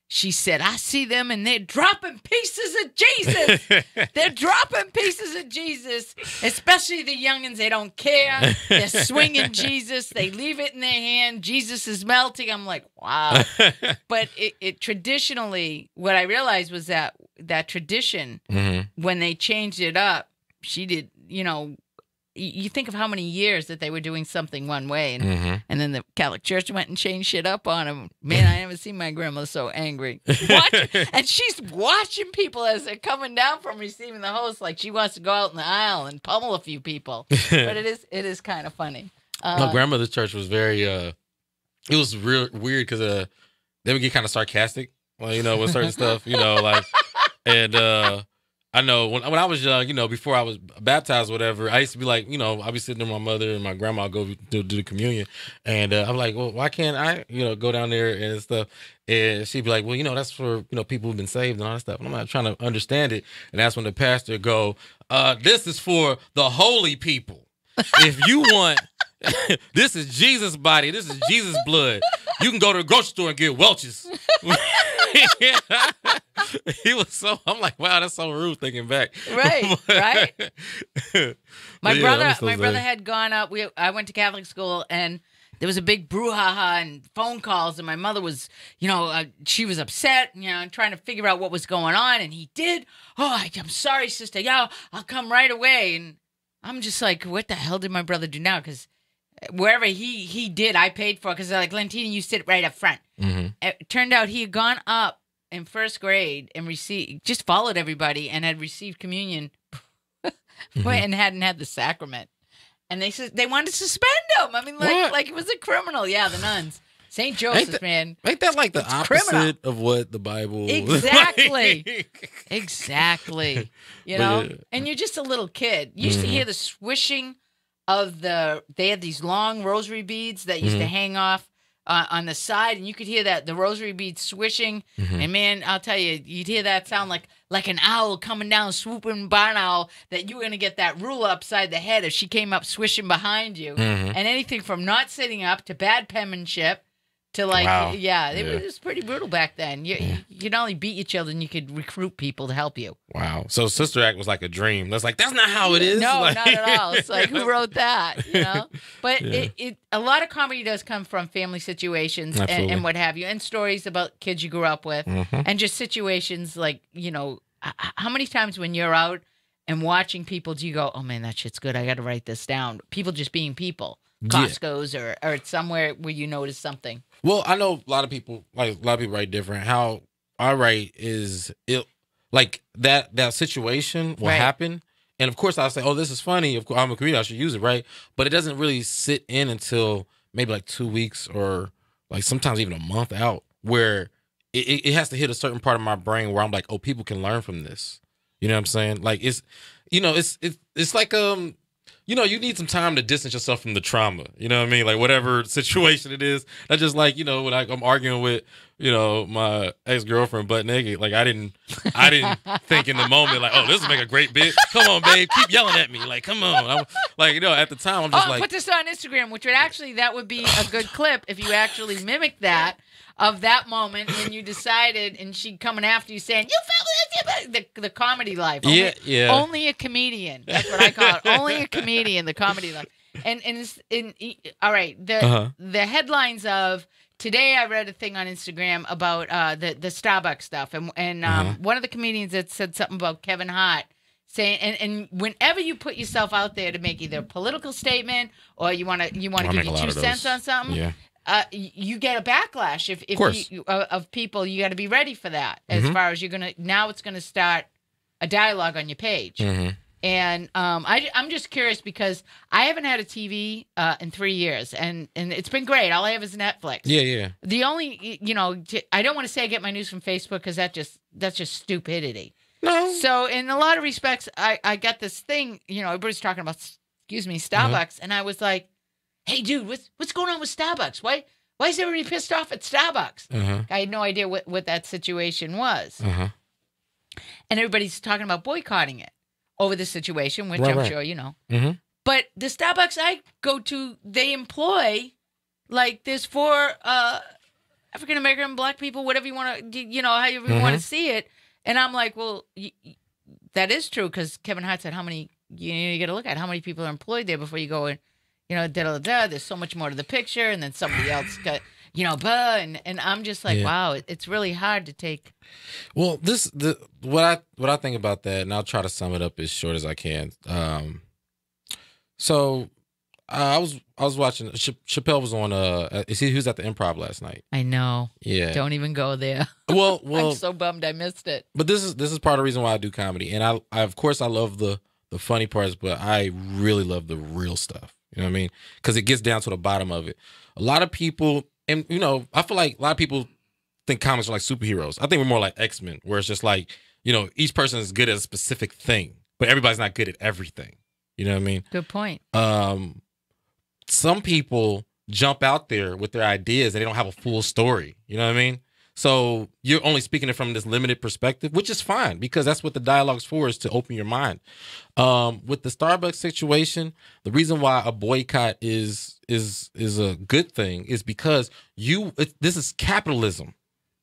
She said, I see them and they're dropping pieces of Jesus. They're dropping pieces of Jesus, especially the youngins. They don't care. They're swinging Jesus. They leave it in their hand. Jesus is melting. I'm like, wow. But it traditionally, what I realized was that tradition, when they changed it up, she did, you know, you think of how many years that they were doing something one way, and then the Catholic Church went and changed shit up on them. Man, I never seen my grandmother so angry. And she's watching people as they're coming down from receiving the host, like she wants to go out in the aisle and pummel a few people. But it is kind of funny. My grandmother's church was very, it was real weird because they would get kind of sarcastic, well, with certain stuff, like, and I know when I was young, before I was baptized or whatever, I used to be like, I'd be sitting there with my mother and my grandma go do the communion. And I'm like, well, why can't I, go down there and stuff? And she'd be like, well, that's for, people who've been saved and all that stuff. And I'm not trying to understand it. And that's when the pastor go, this is for the holy people. If you want, this is Jesus' body. This is Jesus' blood. You can go to the grocery store and get Welch's. He was I'm like, wow, that's so rude thinking back. Right, right. My brother had gone up. I went to Catholic school, and there was a big brouhaha and phone calls, and my mother was, she was upset, trying to figure out what was going on, and he did. Oh, I'm sorry, sister. Yeah, I'll come right away. And I'm just like, what the hell did my brother do now? Because wherever he did, I paid for it, because they're like, Lentina, you sit right up front. It turned out he had gone up in first grade and just followed everybody and had received communion and hadn't had the sacrament. And they said they wanted to suspend him. I mean, like it was a criminal. Yeah, the nuns. St. Joseph, man. Ain't that like the opposite criminal of what the Bible Exactly. Exactly. And you're just a little kid. You used to hear the swishing of they had these long rosary beads that used to hang off on the side, and you could hear the rosary beads swishing. And man, I'll tell you, you'd hear that sound like an owl coming down, swooping barn owl, that you were going to get that ruler upside the head if she came up swishing behind you. And anything from not sitting up to bad penmanship to it was pretty brutal back then. You'd only beat your children, you could recruit people to help you. Wow. So Sister Act was like a dream. That's not how it is. No, not at all. It's like, who wrote that? But a lot of comedy does come from family situations and what have you, and stories about kids you grew up with, and just situations like, how many times when you're out and watching people do you go, oh man, that shit's good, I got to write this down? People just being people. Costco's or somewhere where you notice something. Well, I know a lot of people write different. How I write is like that situation will happen, and of course I'll say, oh, this is funny. Of course, I'm a comedian, I should use it, right? But it doesn't really sit in until maybe like 2 weeks or like sometimes even a month out, where it has to hit a certain part of my brain where I'm like, oh, people can learn from this. You know what I'm saying? Like it's like you need some time to distance yourself from the trauma. You know what I mean? Like whatever situation it is. That's just like, when I'm arguing with, my ex-girlfriend butt naked. Like I didn't think in the moment like, oh, this will make a great bit. Come on, babe, keep yelling at me. Like, come on. At the time I'm just like, put this on Instagram, which that would be a good clip if you actually mimic that. Of that moment when you decided, and she coming after you saying, "You felt the comedy life." Only a comedian. That's what I call it. Only a comedian. The comedy life. All right. The headlines of today, I read a thing on Instagram about the Starbucks stuff, and one of the comedians that said something about Kevin Hart. Saying and whenever you put yourself out there to make either a political statement or you want to give your 2 cents on something. You get a backlash of people. You got to be ready for that. As far as it's gonna start a dialogue on your page. And I'm just curious because I haven't had a TV in 3 years, and it's been great. All I have is Netflix. Yeah. The only I don't want to say I get my news from Facebook because that's just stupidity. No. So in a lot of respects, I got this thing. Everybody's talking about Starbucks, and I was like, hey, dude, what's going on with Starbucks? Why is everybody pissed off at Starbucks? I had no idea what that situation was. And everybody's talking about boycotting it over the situation, which I'm sure you know. But the Starbucks I go to, they employ, like, there's 4 African-American, black people, whatever you want to, however you want to see it. And I'm like, well, that is true, because Kevin Hart said how many, you got to look at how many people are employed there before you go in. There's so much more to the picture, and then somebody else got, and I'm just like, wow, it's really hard to take. Well, what I think about that, and I'll try to sum it up as short as I can. So I was watching. Chappelle was on. He was at the Improv last night. I know. Yeah. Don't even go there. Well, I'm so bummed I missed it. But this is part of the reason why I do comedy, and I of course I love the funny parts, but I really love the real stuff. You know what I mean? Because it gets down to the bottom of it. A lot of people, and I feel like a lot of people think comics are like superheroes. I think we're more like X-Men, where it's just like each person is good at a specific thing, but everybody's not good at everything. You know what I mean? Good point. Some people jump out there with their ideas and they don't have a full story. You know what I mean? So you're only speaking it from this limited perspective, which is fine because that's what the dialogue's for, is to open your mind. With the Starbucks situation, the reason why a boycott is a good thing is because this is capitalism.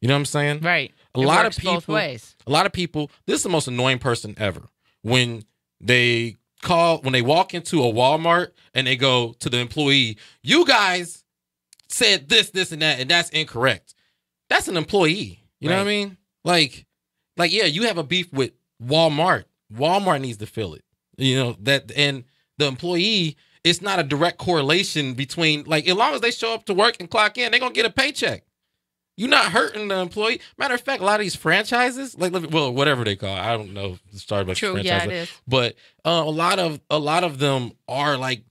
You know what I'm saying? Right. A It lot works of people. both ways. A lot of people. This is the most annoying person ever. When they walk into a Walmart and they go to the employee, "You guys said this, and that, and that's incorrect." That's an employee. You know what I mean? Like, yeah, you have a beef with Walmart. Walmart needs to feel it. And the employee, it's not a direct correlation between, like, as long as they show up to work and clock in, they're going to get a paycheck. You're not hurting the employee. Matter of fact, a lot of these franchises, whatever they call it, I don't know Starbucks True, franchise, yeah, it is. but a lot of them are like,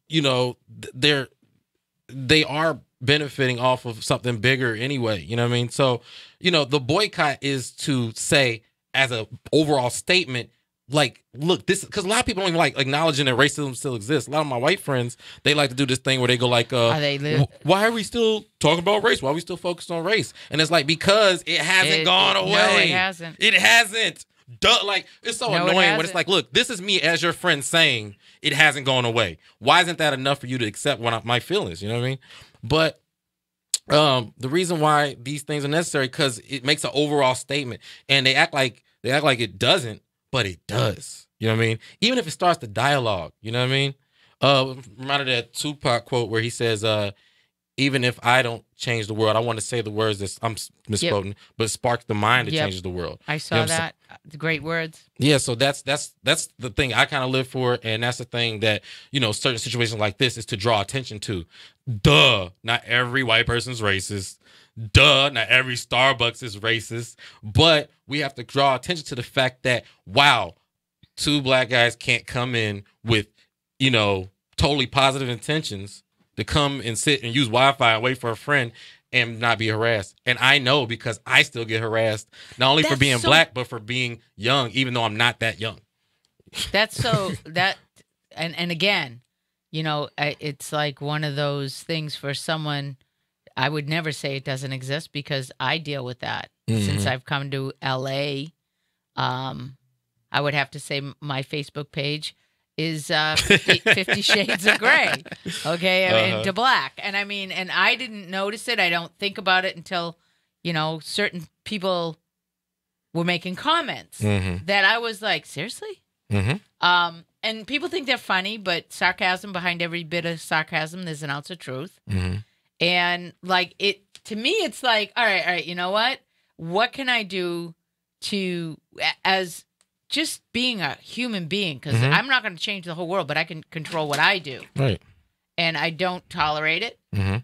they are benefiting off of something bigger anyway. You know what I mean? So, the boycott is to say, as a overall statement, like, look, this, because a lot of people don't even like acknowledging that racism still exists. A lot of my white friends, they like to do this thing where they go like, why are we still talking about race? Why are we still focused on race? And it's like, because it hasn't gone away. No, it hasn't. It hasn't. Duh, like, it's so No, it annoying when it's hasn't. like, look, this is me as your friend saying it hasn't gone away. Why isn't that enough for you to accept my feelings? You know what I mean? But the reason why these things are necessary, because it makes an overall statement, and they act like it doesn't, but it does. You know what I mean? Even if it starts the dialogue, you know what I mean? Reminded that Tupac quote where he says, even if I don't change the world, I want to say the words that I'm misquoting, but spark the mind that changes the world. I saw that. The great words. Yeah, so that's the thing I kind of live for, and that's the thing that, certain situations like this is to draw attention to. Duh, not every white person's racist. Duh, not every Starbucks is racist. But we have to draw attention to the fact that, wow, two black guys can't come in with, totally positive intentions to come and sit and use Wi-Fi and wait for a friend and not be harassed. And I know because I still get harassed, not only for being black, but for being young, even though I'm not that young. That's so that, and again, it's like one of those things for someone. I would never say it doesn't exist because I deal with that since I've come to LA. I would have to say my Facebook page is 50 Shades of Gray, okay, and to black. And I mean, and I didn't notice it. I don't think about it until, certain people were making comments that I was like, seriously? And people think they're funny, but sarcasm, behind every bit of sarcasm, there's an ounce of truth. And like to me, it's like, all right, you know what? What can I do as just being a human being? Because I'm not going to change the whole world, but I can control what I do. Right. And I don't tolerate it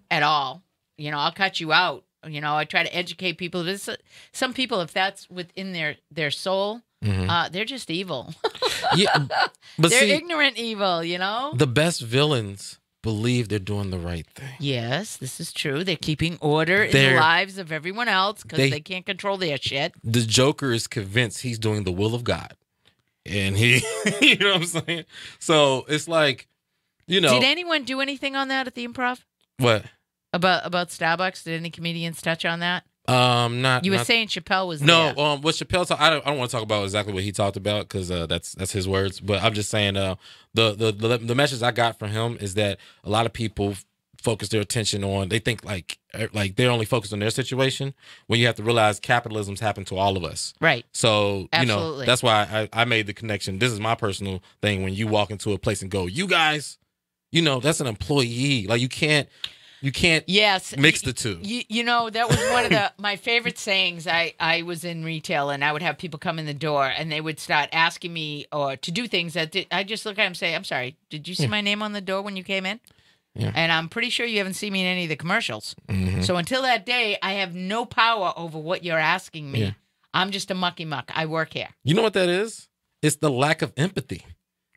at all. I'll cut you out. I try to educate people. Some people, if that's within their soul, they're just evil. Yeah, but they're ignorant evil, The best villains believe they're doing the right thing. Yes, this is true. They're keeping order in the lives of everyone else because they can't control their shit. The Joker is convinced he's doing the will of God. And he, you know what I'm saying? So it's like, Did anyone do anything on that at the Improv? What? About Starbucks? Did any comedians touch on that? Not. You were saying Chappelle was no. there. What Chappelle I don't want to talk about exactly what he talked about because that's his words. But I'm just saying the message I got from him is that a lot of people focus their attention on. They think like they're only focused on their situation when you have to realize capitalism's happened to all of us. Right. So Absolutely. That's why I made the connection. This is my personal thing. When you walk into a place and go, you guys, that's an employee. Like you can't. You can't Yes. mix the two. You know, that was one of my favorite sayings. I was in retail, and I would have people come in the door, and they would start asking me or to do things that I just look at them and say, I'm sorry, did you see my name on the door when you came in? Yeah. And I'm pretty sure you haven't seen me in any of the commercials. So until that day, I have no power over what you're asking me. Yeah. I'm just a mucky muck. I work here. You know what that is? It's the lack of empathy.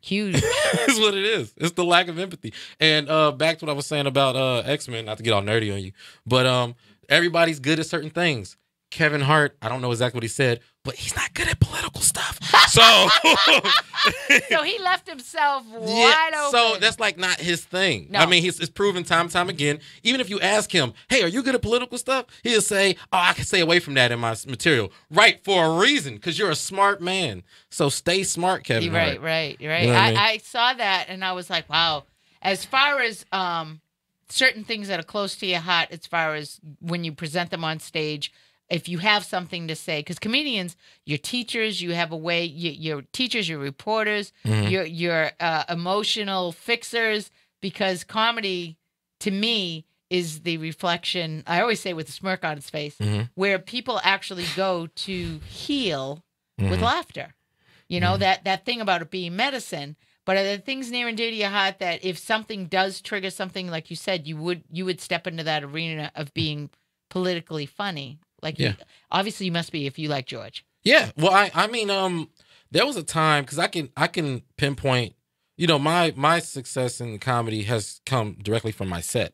Huge. Is what it is. It's the lack of empathy. And back to what I was saying about X-Men, not to get all nerdy on you, but everybody's good at certain things. Kevin Hart, I don't know exactly what he said, but he's not good at political stuff. So So he left himself wide open. So that's like not his thing. No. I mean, it's proven time and time again. Even if you ask him, hey, are you good at political stuff? He'll say, oh, I can stay away from that in my material. Right, for a reason, because you're a smart man. So stay smart, Kevin Hart. Right. You know what I mean? I saw that, and I was like, wow. As far as certain things that are close to your heart, as far as when you present them on stage, if you have something to say, because comedians, you're teachers, you have a way, you're teachers, you're reporters, you're emotional fixers, because comedy, to me, is the reflection, I always say with a smirk on his face, where people actually go to heal with laughter. You know, that thing about it being medicine. But are there things near and dear to your heart that if something does trigger something, like you said, you would step into that arena of being politically funny? Like, obviously you must be if you like George. Yeah. Well, I mean, there was a time, because I can pinpoint, you know, my success in comedy has come directly from my set.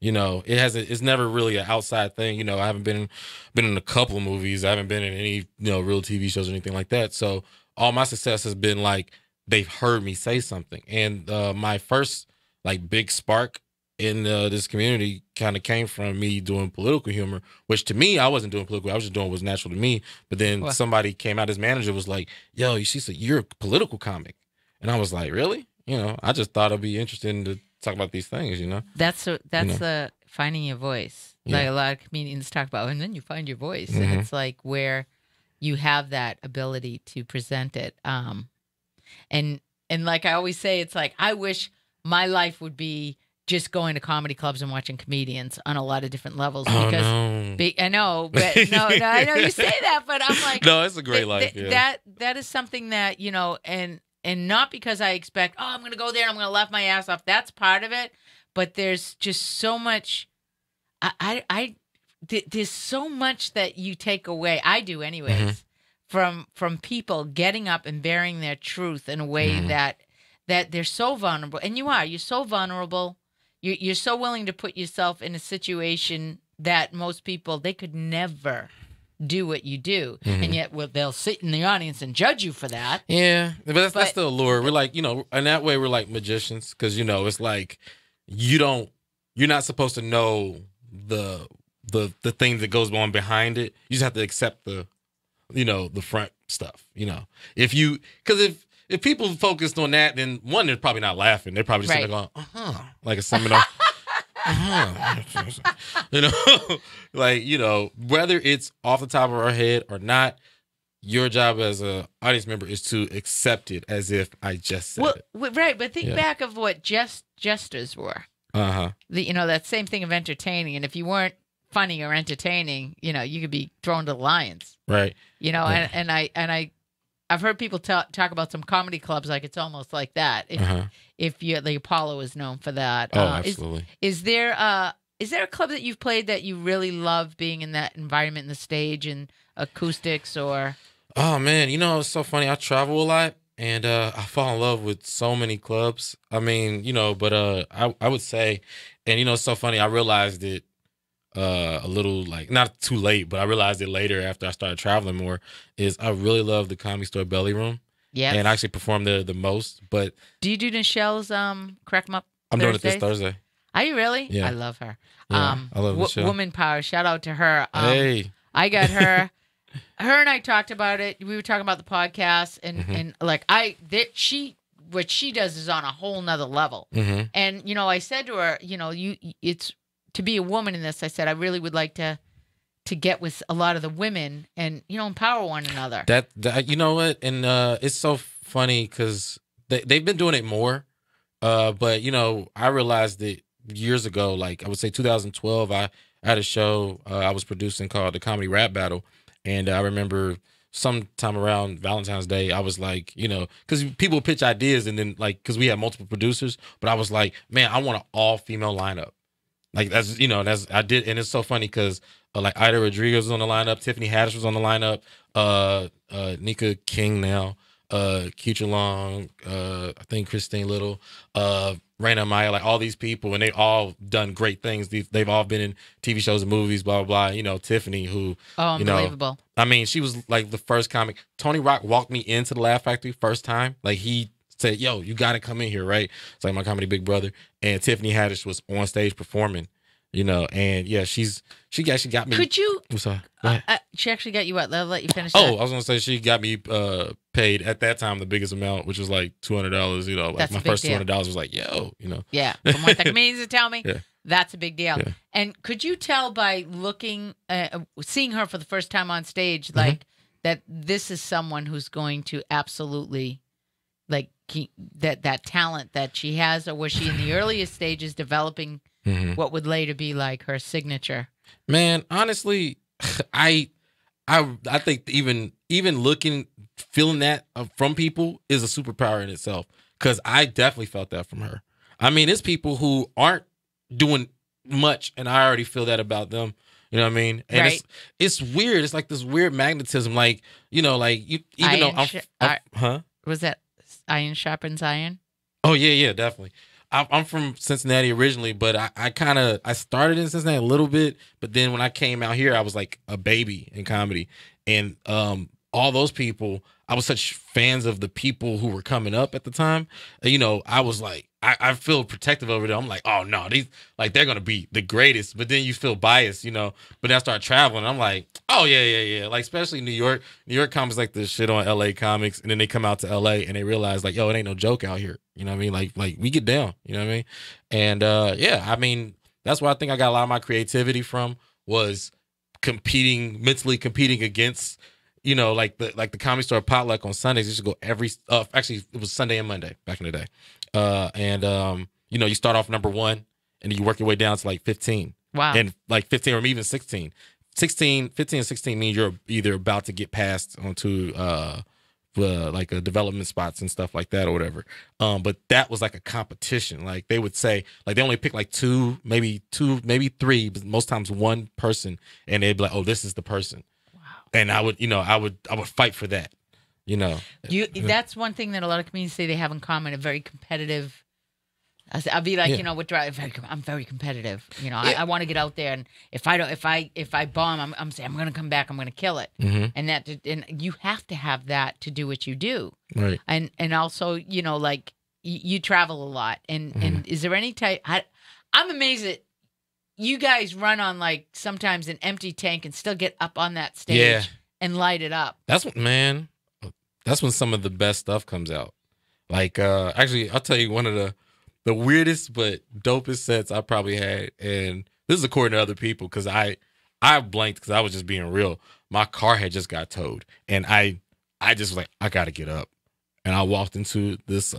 You know, it's never really an outside thing. You know, I haven't been in a couple of movies. I haven't been in any, you know, real TV shows or anything like that. So all my success has been like, they've heard me say something. And my first like big spark in this community kind of came from me doing political humor, which to me, I wasn't doing political. I was just doing what was natural to me. But then somebody came out, his manager was like, yo, she said, you're a political comic. And I was like, really? You know, I just thought I'd be interested in to talk about these things, you know? That's finding your voice. Yeah. Like a lot of comedians talk about, and then you find your voice. And it's like where you have that ability to present it. And like I always say, it's like, I wish my life would be just going to comedy clubs and watching comedians on a lot of different levels. Because I know, but no, I know you say that, but I'm like, no, it's a great life. Yeah. That is something that, you know, and not because I expect, oh, I'm going to go there and I'm going to laugh my ass off. That's part of it. But there's just so much, there's so much that you take away. I do anyways, from people getting up and bearing their truth in a way that they're so vulnerable. And you're so vulnerable. You're so willing to put yourself in a situation that most people, they could never do what you do. And yet they'll sit in the audience and judge you for that. Yeah, but that's the allure. We're like, you know, in that way, we're like magicians, because, you know, it's like you're not supposed to know the thing that goes on behind it. You just have to accept the front stuff, you know. Because if people focused on that, then one, they're probably not laughing. They're probably just sitting there going, like a seminar. You know, like, you know, whether it's off the top of our head or not, your job as a audience member is to accept it as if I just said it. Right, but think back of what jesters were. You know, that same thing of entertaining. And if you weren't funny or entertaining, you know, you could be thrown to the lions. Right. You know, I've heard people talk about some comedy clubs like it's almost like that. If the Apollo is known for that. Oh, absolutely. Is there a club that you've played that you really love being in that environment, in the stage and acoustics, or? Oh man, you know, it's so funny. I travel a lot, and I fall in love with so many clubs. I mean, you know, but I would say, and you know, it's so funny. I realized it a little, like, not too late, but I realized it later after I started traveling more, is I really love the Comedy Store Belly Room. Yeah. And I actually perform there the most. But do you do Nichelle's Crack 'em Up I'm doing it this Thursday. Are you really? Yeah. I love her. Yeah, I love Nichelle. Woman power. Shout out to her. Hey. I got her. Her and I talked about it. We were talking about the podcast, and like what she does is on a whole nother level. And you know, I said to her, you know, it's to be a woman in this. I said I really would like to get with a lot of the women and, you know, empower one another. That you know what, and it's so funny because they've been doing it more, but you know, I realized that years ago, like I would say 2012, I had a show I was producing called the Comedy Rap Battle, and I remember sometime around Valentine's Day, I was like, you know, because people pitch ideas, and then like because we had multiple producers, but I was like, man, I want an all female lineup. Like that's I did, and it's so funny because like Ida Rodriguez was on the lineup, Tiffany Haddish was on the lineup, Nika King now, Keisha Long, I think Christine Little, Raina Maya, like all these people, and they all done great things. They've all been in TV shows and movies, blah blah blah. You know, Tiffany, who unbelievable. I mean, she was like the first comic. Tony Rock walked me into the Laugh Factory first time. Like he said, "Yo, you got to come in here, right?" It's like my comedy big brother, and Tiffany Haddish was on stage performing. You know, and yeah, she actually got me. Could you? I'm sorry. She actually got you what? I'll let you finish. Oh, I was gonna say she got me paid at that time the biggest amount, which was like $200. You know, like That's my a big first deal. $200 was like, yo, you know. Yeah, from what the comedians tell me, Yeah. that's a big deal. Yeah. And could you tell by looking, seeing her for the first time on stage, like that this is someone who's going to absolutely, like that talent that she has, or was she in the earliest stages developing what would later be like her signature? Man, honestly, I think even looking, feeling that from people is a superpower in itself. Because I definitely felt that from her. I mean, it's people who aren't doing much, and I already feel that about them. You know what I mean? And Right. it's weird. It's like this weird magnetism. Like, you know, like you, even though huh? Was that iron sharpens iron? Oh yeah, definitely. I'm from Cincinnati originally, but I started in Cincinnati a little bit, but then when I came out here, I was like a baby in comedy, and all those people, I was such fans of the people who were coming up at the time. You know, I was like, I feel protective over them. I'm like, oh no, these like they're gonna be the greatest. But then you feel biased, you know. But then I start traveling, I'm like, oh yeah. Like especially New York comics like this shit on LA comics, and then they come out to LA and they realize like, yo, it ain't no joke out here. You know what I mean? Like we get down. You know what I mean? And yeah, I mean that's where I think I got a lot of my creativity from, was mentally competing against. You know, like the Comedy Store potluck on Sundays used to go actually it was Sunday and Monday back in the day. And you know, you start off number 1 and then you work your way down to like 15. Wow. And like 15 or even 16. 15 and 16 means you're either about to get passed onto like development spots and stuff like that or whatever. But that was like a competition. Like they would say, like they only pick like 2, maybe 3, but most times 1 person, and they'd be like, oh, this is the person. And I would fight for that, you know. That's one thing that a lot of comedians say they have in common, a very competitive. I'll be like, Yeah. you know, I'm very competitive. You know, I want to get out there, and if I bomb, I'm saying I'm going to come back, I'm going to kill it, and you have to have that to do what you do, Right. and also, you know, like you travel a lot, and is there any type? I'm amazed that you guys run on like sometimes an empty tank and still get up on that stage and light it up. That's when some of the best stuff comes out. Like actually, I'll tell you one of the weirdest but dopest sets I probably had, and this is according to other people because I blanked because I was just being real. My car had just got towed, and I just was like, I gotta get up, and I walked into this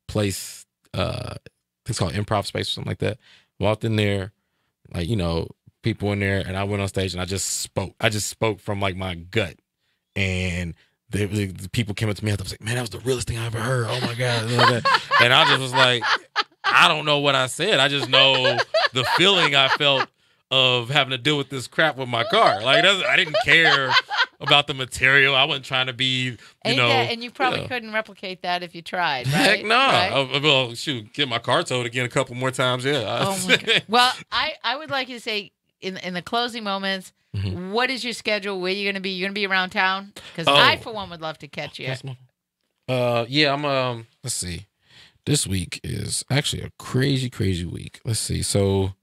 place, it's called Improv Space or something like that. Walked in there, like, you know, people in there, and I went on stage and I just spoke from like my gut, and the people came up to me. I was like, man, that was the realest thing I ever heard. Oh my god, and I just was like, I don't know what I said. I just know the feeling I felt of having to deal with this crap with my car. Like I didn't care about the material. I wasn't trying to be, and you probably couldn't replicate that if you tried. Right? Heck no. Right? Well, shoot, get my car towed again a couple more times. Yeah. Oh my God. Well, I would like you to say in the closing moments, what is your schedule? Where are you going to be? You're going to be around town? Because I, for one, would love to catch you. Yeah, I'm. Let's see. This week is actually a crazy week. Let's see. So,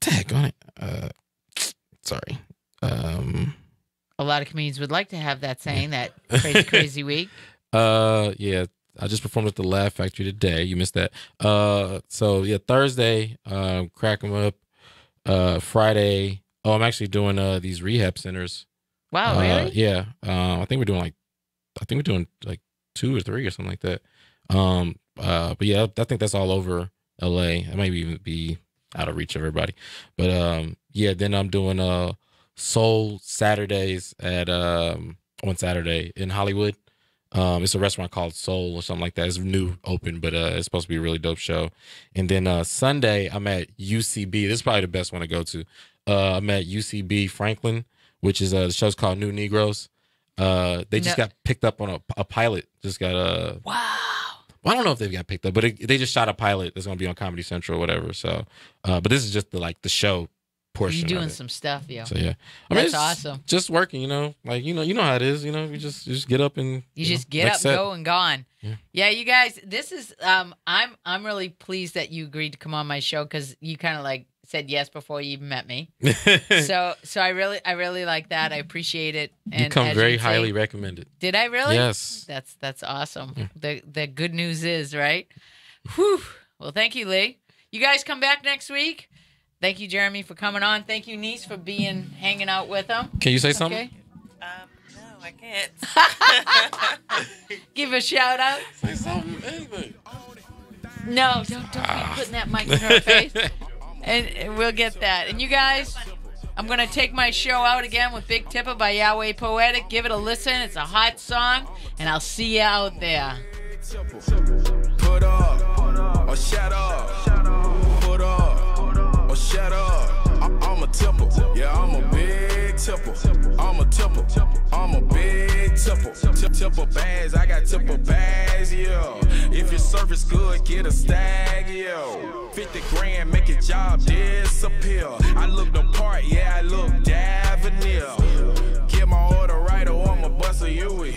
tag on it. Sorry. A lot of comedians would like to have that saying, that crazy week. Yeah, I just performed at the Laugh Factory today. You missed that. So yeah, Thursday, Crack 'em Up. Friday. Oh, I'm actually doing these rehab centers. Wow, really? Yeah. I think we're doing like 2 or 3 or something like that. But yeah, I think that's all over LA. I might even be out of reach of everybody. But yeah, then I'm doing Soul Saturdays at on Saturday in Hollywood. It's a restaurant called Soul or something like that. It's new, open, but it's supposed to be a really dope show. And then Sunday, I'm at UCB. This is probably the best one to go to. I'm at UCB Franklin, which is the show's called New Negroes. They just got picked up on a pilot. Just got Wow. Well, I don't know if they've got picked up, but they just shot a pilot that's gonna be on Comedy Central or whatever. So, but this is just the show portion. You're doing of it. some stuff, yo. So yeah, That's awesome. Just working, like you know how it is. You just get up and You just get up, go, and gone. Yeah, you guys. This is I'm really pleased that you agreed to come on my show because you kind of like said yes before you even met me. so I really like that. I appreciate it. And you come as very you say, highly recommended. Did I really? Yes. That's awesome. The good news is, right? Whew. Well, thank you, Lee. You guys come back next week. Thank you, Jeremy, for coming on. Thank you, Niece, for hanging out with them. Can you say something? No, I can't. Give a shout out. Say something, anything. No, don't be putting that mic in her face. And we'll get that. And you guys, I'm going to take my show out again with Big Tipper by Yahweh Poetic. Give it a listen. It's a hot song. And I'll see you out there. Put up or shut up. Put up or shut up. I'm a tipper. Yeah, I'm a big tipper. I'm a tipper. I'm a big tipper. Tipper bags. I got tipper bags, yeah. If your service good, get a stag, yo. 50 grand, make your job disappear. I look the part, yeah, I look Davenir. Get my order right or I'ma bust a Yui.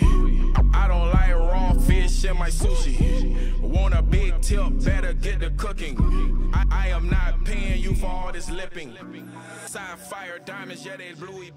I don't like raw fish in my sushi. Want a big tip, better get the cooking. I am not paying you for all this lipping. Sapphire diamonds, yeah, they bluey.